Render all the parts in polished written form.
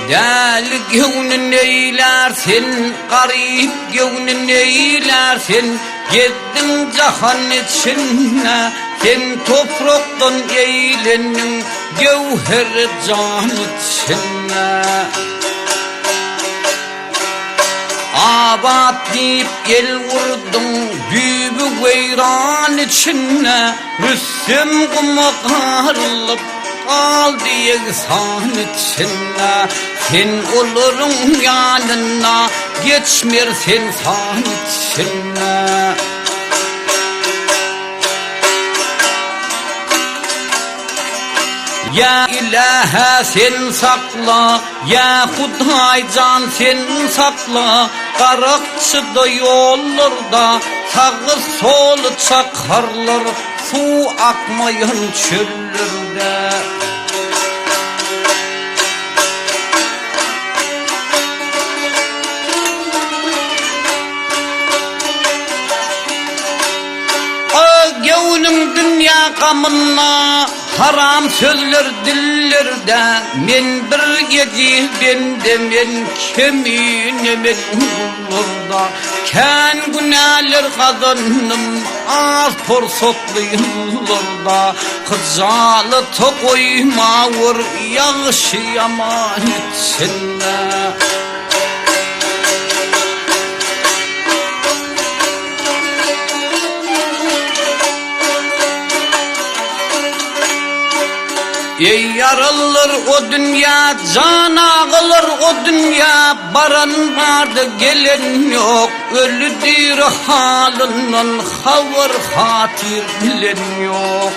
Del gevnin eylersin, garip gevnin eylersin. Geddin cahan içine, sen topraktan eğlenin, gevher can içine. Abat deyip el vurdun, büyük veyran içine. Rüssem kuma karılıp kaldı yeksan içine. Sen olurun yanına, geçmer sen san içine. Ya ilahe sen sakla, ya Huday can sen sakla. Karakçıda yollarda, sağı solu çakarlar, su akmayan çöllerde. Gevnim dünya gamına, haram sözler dillerde. Men bir gece bende, men kemine men uğurlarda. Ken günahlar kazandım, az forsotlu yıllarda. Kızalı tokoyma vur, yağışı yaman içinde. Ey yaralır o dünya, can ağılır o dünya. Baran vardı gelen yok, ölüdür halından haber hatir bilen yok.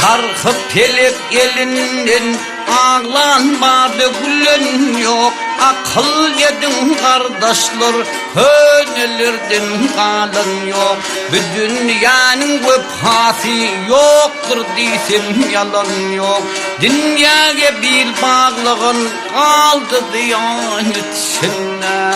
Çarkı pelek elinden ağlan vardı gülen yok. Akıl yedin kardeşler, könelerden kalan yok. Bu dünyanın vefası yoktur desem yalan yok. Dünyaya bir bağlığın kaldı diyan içine.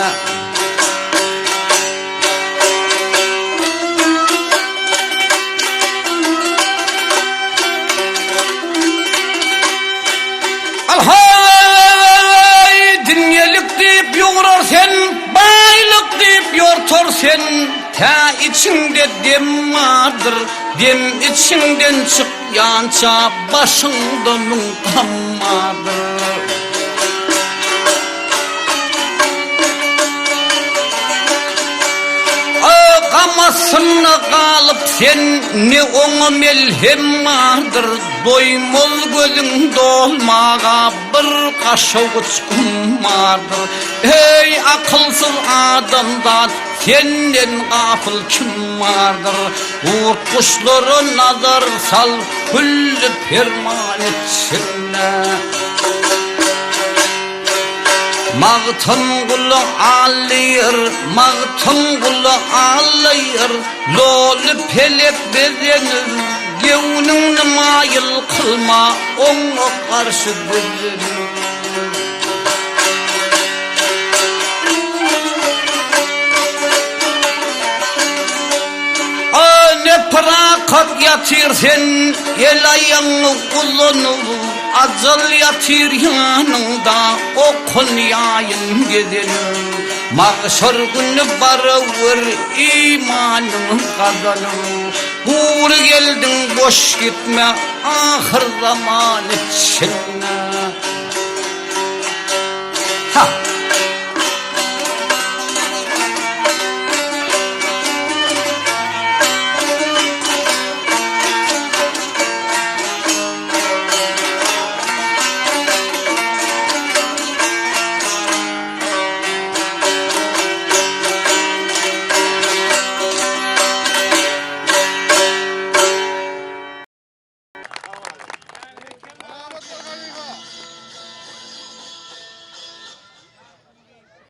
Sen ta içinde dem vardır, dem içinden çıkyança başında munkam vardır. Kamasına kalıp sen ne ona melhem vardır. Doymol gözün dolmağa bir kaşık uçkum vardır. Ey akılsız adamdan senden gafıl kim vardır? Uğurt kuşları nazar sal, küllü ferman içine. Mağtın kulu ağlayır, mağtın kulu ağlayır. Lolu pelep bezenir, gevnini mayıl kılma, ona karşı bezenir. Ne prakat yatır sen, el ayağını uzunur. Acıl yatır yanında, okun yayın gidelim. Mahşer günü barıvır, imanın kazanır. Uğur geldin boş gitme, ahır zaman içine. Ha!